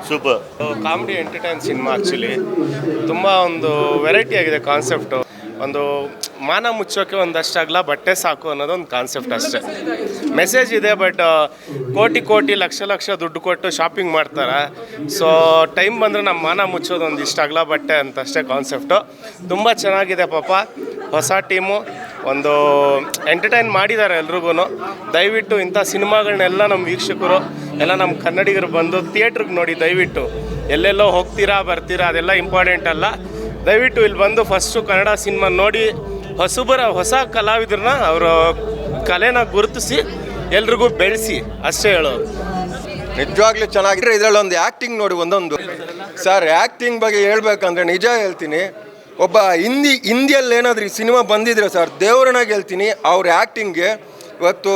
Super. Comedy entertain cinema actually ತುಂಬ ಒಂದು variety ಆಗಿದೆ ಕಾನ್ಸೆಪ್ಟು. ಒಂದು ಮಾನ ಮುಚ್ಚೋಕೆ ಒಂದಷ್ಟಾಗಲ್ಲ ಬಟ್ಟೆ ಸಾಕು ಅನ್ನೋದೊಂದು ಕಾನ್ಸೆಪ್ಟ್ ಅಷ್ಟೇ. ಮೆಸೇಜ್ ಇದೆ, ಬಟ್ ಕೋಟಿ ಲಕ್ಷ ದುಡ್ಡು ಕೊಟ್ಟು ಶಾಪಿಂಗ್ ಮಾಡ್ತಾರೆ. ಸೊ ಟೈಮ್ ಬಂದರೆ ನಮ್ಮ ಮಾನ ಮುಚ್ಚೋದು ಒಂದು ಇಷ್ಟ ಆಗಲ್ಲ ಬಟ್ಟೆ ಅಂತ ಅಷ್ಟೇ ಕಾನ್ಸೆಪ್ಟು. ತುಂಬ ಚೆನ್ನಾಗಿದೆ ಪಾಪ. ಹೊಸ ಟೀಮು ಒಂದು ಎಂಟರ್ಟೈನ್ ಮಾಡಿದ್ದಾರೆ ಎಲ್ರಿಗೂ. ದಯವಿಟ್ಟು ಇಂಥ ಸಿನಿಮಾಗಳನ್ನೆಲ್ಲ ನಮ್ಮ ವೀಕ್ಷಕರು ಎಲ್ಲ ನಮ್ಮ ಕನ್ನಡಿಗರು ಬಂದು ಥಿಯೇಟ್ರಿಗೆ ನೋಡಿ. ದಯವಿಟ್ಟು ಎಲ್ಲೆಲ್ಲೋ ಹೋಗ್ತೀರಾ ಬರ್ತೀರಾ ಅದೆಲ್ಲ ಇಂಪಾರ್ಟೆಂಟ್ ಅಲ್ಲ. ದಯವಿಟ್ಟು ಇಲ್ಲಿ ಬಂದು ಫಸ್ಟು ಕನ್ನಡ ಸಿನಿಮಾ ನೋಡಿ ಹೊಸ ಕಲಾವಿದ್ರನ್ನ ಅವರ ಕಲೆನ ಗುರುತಿಸಿ ಎಲ್ರಿಗೂ ಬೆಳೆಸಿ ಅಷ್ಟೇ ಹೇಳೋದು. ನಿಜವಾಗ್ಲೂ ಚೆನ್ನಾಗಿದ್ರೆ ಇದರಲ್ಲಿ ಒಂದು ಆ್ಯಕ್ಟಿಂಗ್ ನೋಡಿ ಒಂದೊಂದು ಸರ್. ಆ್ಯಕ್ಟಿಂಗ್ ಬಗ್ಗೆ ಹೇಳ್ಬೇಕಂದ್ರೆ ನಿಜ ಹೇಳ್ತೀನಿ, ಒಬ್ಬ ಹಿಂದಿಯಲ್ಲಿ ಏನಾದರೂ ಈ ಸಿನಿಮಾ ಬಂದಿದ್ರೆ ಸರ್ ದೇವ್ರನ್ನಾಗಿ ಹೇಳ್ತೀನಿ ಅವ್ರ ಆ್ಯಕ್ಟಿಂಗ್ಗೆ. ಇವತ್ತು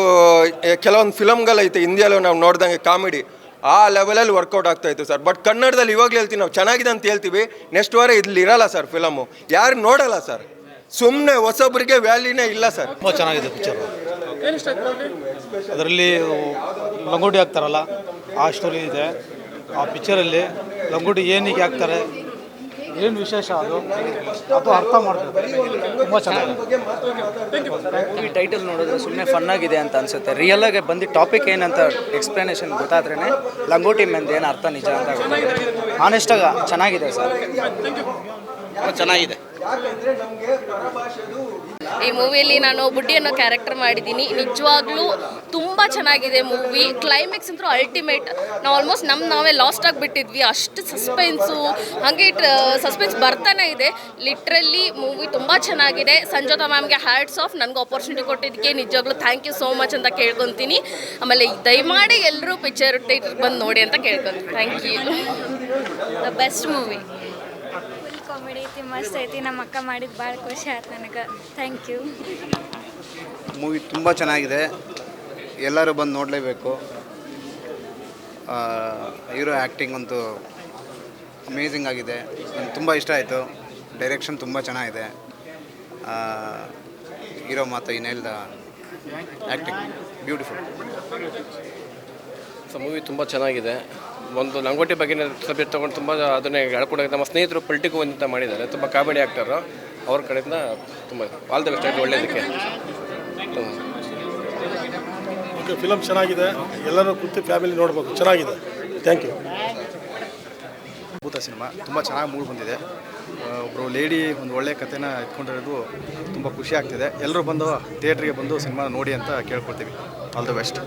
ಕೆಲವೊಂದು ಫಿಲಮ್ಗಳೈತೆ ಹಿಂದಿಯಲ್ಲೂ ನಾವು ನೋಡ್ದಂಗೆ ಕಾಮಿಡಿ ಆ ಲೆವೆಲಲ್ಲಿ ವರ್ಕೌಟ್ ಆಗ್ತಾಯಿತ್ತು ಸರ್. ಬಟ್ ಕನ್ನಡದಲ್ಲಿ ಇವಾಗಲೂ ಹೇಳ್ತೀವಿ ನಾವು ಚೆನ್ನಾಗಿದೆ ಅಂತ ಹೇಳ್ತೀವಿ, ನೆಕ್ಸ್ಟ್ ವಾರ ಇಲ್ಲಿ ಇರಲ್ಲ ಸರ್ ಫಿಲಮು, ಯಾರು ನೋಡಲ್ಲ ಸರ್. ಸುಮ್ಮನೆ ಹೊಸೊಬ್ಬರಿಗೆ ವ್ಯಾಲ್ಯೂನೇ ಇಲ್ಲ ಸರ್. ತುಂಬ ಚೆನ್ನಾಗಿದೆ ಪಿಕ್ಚರು. ಅದರಲ್ಲಿ ಲಂಗೋಟಿ ಹಾಕ್ತಾರಲ್ಲ ಆ ಸ್ಟೋರಿ ಇದೆ ಆ ಪಿಕ್ಚರಲ್ಲಿ. ಲಂಗೋಟಿ ಏನಕ್ಕೆ ಹಾಕ್ತಾರೆ, ಏನು ವಿಶೇಷ ಅದು ಅರ್ಥ ಮಾಡ್ತಾರೆ. ತುಂಬ ಚೆನ್ನಾಗಿದೆ. ಈ ಟೈಟಲ್ ನೋಡಿದ್ರೆ ಸುಮ್ಮನೆ ಫನ್ನಾಗಿದೆ ಅಂತ ಅನಿಸುತ್ತೆ. ರಿಯಲಾಗಿ ಬಂದು ಟಾಪಿಕ್ ಏನಂತ ಎಕ್ಸ್ಪ್ಲನೇಷನ್ ಗೊತ್ತಾದ್ರೇ ಲಂಗೋಟಿ ಮೆಂದು ಏನು ಅರ್ಥ ನಿಜ ಅಂತ ಗೊತ್ತಾಗುತ್ತೆ. ಆನೆಸ್ಟಾಗಿ ಚೆನ್ನಾಗಿದೆ ಸರ್, ಚೆನ್ನಾಗಿದೆ. ಈ ಮೂವಿಯಲ್ಲಿ ನಾನು ಬುಡ್ಡಿ ಅನ್ನೋ ಕ್ಯಾರೆಕ್ಟರ್ ಮಾಡಿದ್ದೀನಿ. ನಿಜವಾಗ್ಲೂ ತುಂಬ ಚೆನ್ನಾಗಿದೆ ಮೂವಿ. ಕ್ಲೈಮ್ಯಾಕ್ಸ್ ಅಂತೂ ಅಲ್ಟಿಮೇಟ್. ನಾವು ಆಲ್ಮೋಸ್ಟ್ ನಾವೇ ಲಾಸ್ಟ್ ಆಗಿಬಿಟ್ಟಿದ್ವಿ, ಅಷ್ಟು ಸಸ್ಪೆನ್ಸು ಹಾಗೆ ಸಸ್ಪೆನ್ಸ್ ಬರ್ತಾನೆ ಇದೆ. ಲಿಟ್ರಲಿ ಮೂವಿ ತುಂಬ ಚೆನ್ನಾಗಿದೆ. ಸಂಜೋತಾ ಮ್ಯಾಮ್ಗೆ ಹ್ಯಾಟ್ಸ್ ಆಫ್. ನನಗೆ ಆಪರ್ಚುನಿಟಿ ಕೊಟ್ಟಿದ್ದಕ್ಕೆ ನಿಜವಾಗ್ಲೂ ಥ್ಯಾಂಕ್ ಯು ಸೋ ಮಚ್ ಅಂತ ಕೇಳ್ಕೊತೀನಿ. ಆಮೇಲೆ ದಯಮಾಡಿ ಎಲ್ಲರೂ ಪಿಕ್ಚರ್ ಥಿಯೇಟ್ರಿಗೆ ಬಂದು ನೋಡಿ ಅಂತ ಕೇಳ್ಕೊತೀನಿ. Thank you. The best movie. Comedy ಐತಿ, ಮಸ್ತ್ ಐತಿ. ನಮ್ಮ ಅಕ್ಕ ಮಾಡಿದ್ದು ಭಾಳ ಖುಷಿ ಆಯ್ತು ನನಗೆ. Thank you. ಮೂವಿ ತುಂಬ ಚೆನ್ನಾಗಿದೆ, ಎಲ್ಲರೂ ಬಂದು ನೋಡಲೇಬೇಕು. ಹೀರೋ ಆ್ಯಕ್ಟಿಂಗ್ ಅಂತೂ ಅಮೇಝಿಂಗ್ ಆಗಿದೆ, ನನಗೆ ತುಂಬ ಇಷ್ಟ ಆಯಿತು. ಡೈರೆಕ್ಷನ್ ತುಂಬ ಚೆನ್ನಾಗಿದೆ. ಹೀರೋ ಮಾತು ಇನ್ನೆಲ್ಲ ಆ್ಯಕ್ಟಿಂಗ್ ಬ್ಯೂಟಿಫುಲ್. ಸೊ ಮೂವಿ ತುಂಬ ಚೆನ್ನಾಗಿದೆ. ಒಂದು ಲಂಗೋಟಿ ಬಗ್ಗೆ ಸಬ್ಜೆಕ್ಟ್ ತೊಗೊಂಡು ತುಂಬ ಅದನ್ನೇ ಹೇಳ್ಕೊಡೋಕೆ ನಮ್ಮ ಸ್ನೇಹಿತರು ಪೊಲಿಟಿಕ್ ಅಂತ ಮಾಡಿದ್ದಾರೆ. ತುಂಬ ಕಾಮಿಡಿ ಆ್ಯಕ್ಟರು ಅವ್ರ ಕಡೆಯಿಂದ ತುಂಬ ಆಲ್ ದ ಬೆಸ್ಟ್ ಆಗಿ ಒಳ್ಳೆಯದಕ್ಕೆ. ಓಕೆ, ಫಿಲಮ್ ಚೆನ್ನಾಗಿದೆ, ಎಲ್ಲರೂ ಕೂತು ಫ್ಯಾಮಿಲಿ ನೋಡ್ಬೇಕು, ಚೆನ್ನಾಗಿದೆ. Thank you. ಭೂತ ಸಿನಿಮಾ ತುಂಬ ಚೆನ್ನಾಗಿ ಮೂಡ್ ಬಂದಿದೆ. ಒಬ್ಬರು ಲೇಡಿ ಒಂದು ಒಳ್ಳೆಯ ಕಥೆನ ಎತ್ಕೊಂಡಿರೋದು ತುಂಬ ಖುಷಿ ಆಗ್ತಿದೆ. ಎಲ್ಲರೂ ಬಂದು ಥಿಯೇಟ್ರಿಗೆ ಬಂದು ಸಿನಿಮಾ ನೋಡಿ ಅಂತ ಕೇಳ್ಕೊಳ್ತೀವಿ. All the best.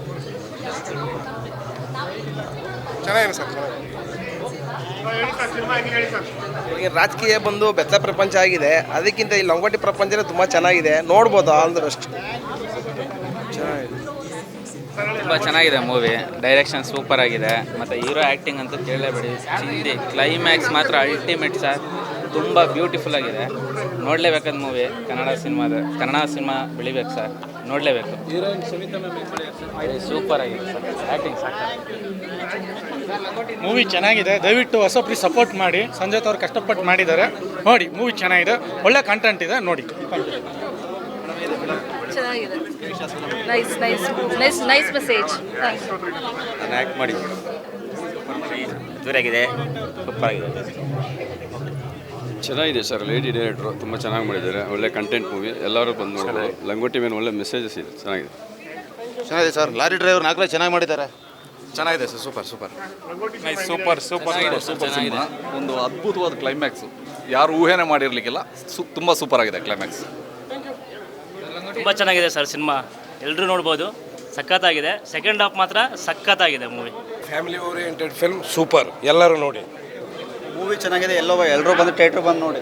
ಚೆನ್ನಾಗಿದೆ ಸರ್. ರಾಜಕೀಯ ಬಂದು ಬೆತ್ತ ಪ್ರಪಂಚ ಆಗಿದೆ, ಅದಕ್ಕಿಂತ ಈ ಲಂಗೋಟಿ ಪ್ರಪಂಚನೇ ತುಂಬ ಚೆನ್ನಾಗಿದೆ. ನೋಡ್ಬೋದು. All the best. ತುಂಬ ಚೆನ್ನಾಗಿದೆ ಮೂವಿ. ಡೈರೆಕ್ಷನ್ ಸೂಪರ್ ಆಗಿದೆ, ಮತ್ತು ಹೀರೋ ಆ್ಯಕ್ಟಿಂಗ್ ಅಂತ ಕೇಳಲೇಬೇಡಿ. ಚಿಂದಿ ಕ್ಲೈಮ್ಯಾಕ್ಸ್ ಮಾತ್ರ ಅಲ್ಟಿಮೇಟ್ ಸರ್. ತುಂಬ ಬ್ಯೂಟಿಫುಲ್ ಆಗಿದೆ. ನೋಡಲೇಬೇಕಾದ ಮೂವಿ. ಕನ್ನಡ ಸಿನಿಮಾ ಬೆಳಿಬೇಕು ಸರ್, ನೋಡಲೇಬೇಕು. ಸೂಪರ್ ಆಗಿದೆ ಸರ್, ಆ್ಯಕ್ಟಿಂಗ್ ಸಾಕಾಗಿದೆ. ಮೂವಿ ಚೆನ್ನಾಗಿದೆ, ದಯವಿಟ್ಟು ಹೊಸಬ್ರಿಗೆ ಸಪೋರ್ಟ್ ಮಾಡಿ. ಸಂಜಯ್ ಅವ್ರು ಕಷ್ಟಪಟ್ಟು ಮಾಡಿದ್ದಾರೆ, ನೋಡಿ. ಮೂವಿ ಚೆನ್ನಾಗಿದೆ, ಒಳ್ಳೆ ಕಂಟೆಂಟ್ ಇದೆ, ನೋಡಿ. ಚೆನ್ನಾಗಿದೆ. Nice message. ನಾನು ಆ್ಯಕ್ಟ್ ಮಾಡಿ ಜೋರಾಗಿದೆ, ಸೂಪರ್ ಆಗಿದೆ. ಚೆನ್ನಾಗಿದೆ ಸರ್. ಲೇಡಿ ಡೈರೆಕ್ಟ್ರು ತುಂಬ ಚೆನ್ನಾಗಿ ಮಾಡಿದ್ದಾರೆ. ಒಳ್ಳೆ ಕಂಟೆಂಟ್ ಮೂವಿ, ಎಲ್ಲರೂ ಬಂದು ನೋಡೋದು. ಲಂಗೋಟಿ ಮೇಲೆ ಒಳ್ಳೆ ಮೆಸೇಜಸ್ ಇದೆ, ಚೆನ್ನಾಗಿದೆ ಸರ್. ಲಾರಿ ಡ್ರೈವರ್ ನಾಲ್ಕು ಚೆನ್ನಾಗಿ ಮಾಡಿದ್ದಾರೆ, ಚೆನ್ನಾಗಿದೆ ಸರ್. Super cinema. ಒಂದು ಅದ್ಭುತವಾದ ಕ್ಲೈಮ್ಯಾಕ್ಸು, ಯಾರು ಊಹೆನೇ ಮಾಡಿರಲಿಕ್ಕಿಲ್ಲ. ತುಂಬ ಸೂಪರ್ ಆಗಿದೆ ಕ್ಲೈಮ್ಯಾಕ್ಸ್. ತುಂಬ ಚೆನ್ನಾಗಿದೆ ಸರ್ ಸಿನಿಮಾ, ಎಲ್ಲರೂ ನೋಡ್ಬೋದು. ಸಖತ್ತಾಗಿದೆ. ಸೆಕೆಂಡ್ ಹಾಫ್ ಮಾತ್ರ ಸಖತ್ತಾಗಿದೆ movie. Family oriented film, super. ಎಲ್ಲರೂ ನೋಡಿ. ಮೂವಿ ಚೆನ್ನಾಗಿದೆ, ಎಲ್ಲರೂ ಬಂದು ಥಿಯೇಟ್ರ್ ಬಂದು ನೋಡಿ.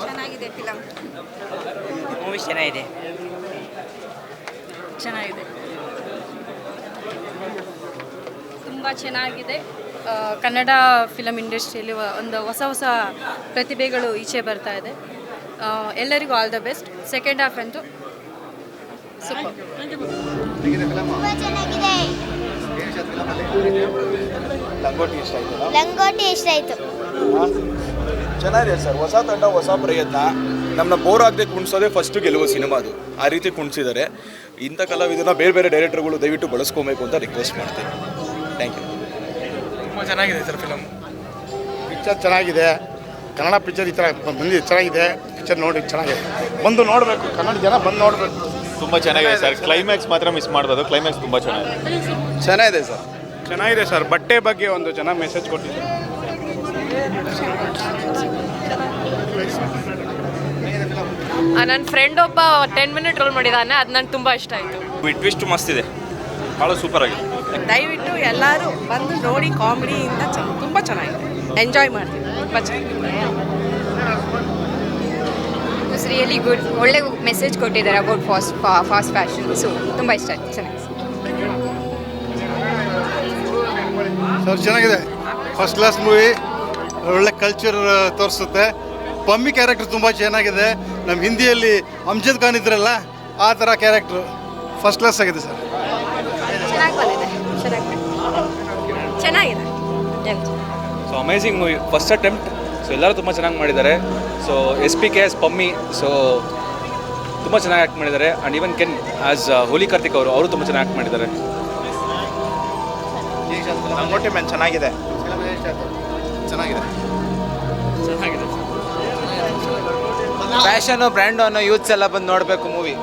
ಚೆನ್ನಾಗಿದೆ ಫಿಲಮ್. ಮೂವಿ ಚೆನ್ನಾಗಿದೆ. ತುಂಬ ಚೆನ್ನಾಗಿದೆ. ಕನ್ನಡ ಫಿಲಮ್ ಇಂಡಸ್ಟ್ರಿಯಲ್ಲಿ ಒಂದು ಹೊಸ ಪ್ರತಿಭೆಗಳು ಈಚೆ ಬರ್ತಾ ಇದೆ. ಎಲ್ಲರಿಗೂ all the best. Second half ಅಂತೂ ಸೂಪರ್. ಲಂಗೋಟಿ ಇಷ್ಟ ಆಯಿತು. ಚೆನ್ನಾಗಿದೆ ಸರ್. ಹೊಸ ತಂಡ, ಹೊಸ ಪ್ರಯತ್ನ. ನಮ್ಮನ್ನ ಬೋರ್ ಆಗದೆ ಕುಣಿಸೋದೇ ಫಸ್ಟು ಗೆಲುವು ಸಿನಿಮಾದು. ಆ ರೀತಿ ಕುಣಿಸಿದ್ದಾರೆ. ಇಂಥ ಕಲಾವಿದರನ್ನ ಬೇರೆ ಡೈರೆಕ್ಟರ್ಗಳು ದಯವಿಟ್ಟು ಬಳಸ್ಕೊಬೇಕು ಅಂತ ರಿಕ್ವೆಸ್ಟ್ ಮಾಡ್ತೀನಿ. Thank you. ಚೆನ್ನಾಗಿದೆ ಸರ್ ಫಿಲಮ್. ಪಿಕ್ಚರ್ ಚೆನ್ನಾಗಿದೆ, ಕನ್ನಡ ಪಿಕ್ಚರ್ ಈ ಥರ ಬಂದಿದೆ, ಚೆನ್ನಾಗಿದೆ ಪಿಕ್ಚರ್. ನೋಡಿ ಚೆನ್ನಾಗಿದೆ, ಬಂದು ನೋಡಬೇಕು, ಕನ್ನಡ ಜನ ಬಂದು ನೋಡಬೇಕು. ತುಂಬ ಚೆನ್ನಾಗಿದೆ ಸರ್. ಕ್ಲೈಮ್ಯಾಕ್ಸ್ ಮಾತ್ರ ಮಿಸ್ ಮಾಡ್ಬೋದು. ಕ್ಲೈಮ್ಯಾಕ್ಸ್ ತುಂಬ ಚೆನ್ನಾಗಿದೆ. ಚೆನ್ನಾಗಿದೆ ಸರ್. ಚೆನ್ನಾಗಿದೆ ಸರ್. ಬಟ್ಟೆ ಬಗ್ಗೆ ಒಂದು ಚೆನ್ನಾಗಿ ಮೆಸೇಜ್ ಕೊಟ್ಟಿದ್ದಾರೆ. ನನ್ನ ಫ್ರೆಂಡ್ ಒಬ್ಬ 10 ಮಿನಿಟ್ ರೋಲ್ ಮಾಡಿದ್ದಾನೆ, ಅದು ನಂಗೆ ತುಂಬ ಇಷ್ಟ ಆಯಿತು. ಟ್ವಿಸ್ಟ್ ಮಸ್ತ್ ಇದೆ, ಭಾಳ ಸೂಪರ್ ಆಗಿದೆ. ದಯವಿಟ್ಟು ಎಲ್ಲರೂ ಬಂದು ನೋಡಿ, ಕಾಮಿಡಿಯಿಂದ ತುಂಬ ಚೆನ್ನಾಗಿದೆ, ಎಂಜಾಯ್ ಮಾಡ್ತೀವಿ. ತುಂಬ ಚೆನ್ನಾಗಿದೆ. It's really good. ಒಳ್ಳೆ ಮೆಸೇಜ್ ಕೊಟ್ಟಿದ್ದಾರೆ ಅಬೌಟ್ ಫಾಸ್ಟ್ ಫ್ಯಾಷನ್. ಸೊ ತುಂಬ ಇಷ್ಟ ಆಯಿತು, ಚೆನ್ನಾಗಿದೆ. ಸರ್ ಚೆನ್ನಾಗಿದೆ, ಫಸ್ಟ್ ಕ್ಲಾಸ್ ಮೂವಿ, ಒಳ್ಳೆ ಕಲ್ಚರ್ ತೋರಿಸುತ್ತೆ. ಪಮ್ಮಿ ಕ್ಯಾರೆಕ್ಟರ್ ತುಂಬ ಚೆನ್ನಾಗಿದೆ. ನಮ್ಮ ಹಿಂದಿಯಲ್ಲಿ ಅಮ್ಜದ್ ಖಾನ್ ಇದ್ರಲ್ಲ, ಆ ಥರ ಕ್ಯಾರೆಕ್ಟ್ರು ಫಸ್ಟ್ ಕ್ಲಾಸ್ ಆಗಿದೆ ಸರ್. ಚೆನ್ನಾಗಿ ಬಂದಿದೆ, ಚೆನ್ನಾಗಿದೆ. So amazing movie, first attempt. So ಎಲ್ಲರೂ ತುಂಬ ಚೆನ್ನಾಗಿ ಮಾಡಿದ್ದಾರೆ. ಸೊ SPK ಪಮ್ಮಿ, ಸೊ ತುಂಬ ಚೆನ್ನಾಗಿ ಆ್ಯಕ್ಟ್ ಮಾಡಿದ್ದಾರೆ. ಆ್ಯಂಡ್ ಈವನ್ ಕೆನ್ ಆಸ್ ಹೋಲಿ ಕಾರ್ತಿಕ್ ಅವರು ತುಂಬ ಚೆನ್ನಾಗಿ ಆ್ಯಕ್ಟ್ ಮಾಡಿದ್ದಾರೆ. ಲಂಗೋಟಿ ಮ್ಯಾನ್ ಚೆನ್ನಾಗಿದೆ. ಚೆನ್ನಾಗಿದೆ. ಫ್ಯಾಷನು ಬ್ರ್ಯಾಂಡು ಅನ್ನೋ ಯೂತ್ಸ್ ಎಲ್ಲ ಬಂದು ನೋಡಬೇಕು ಮೂವಿ.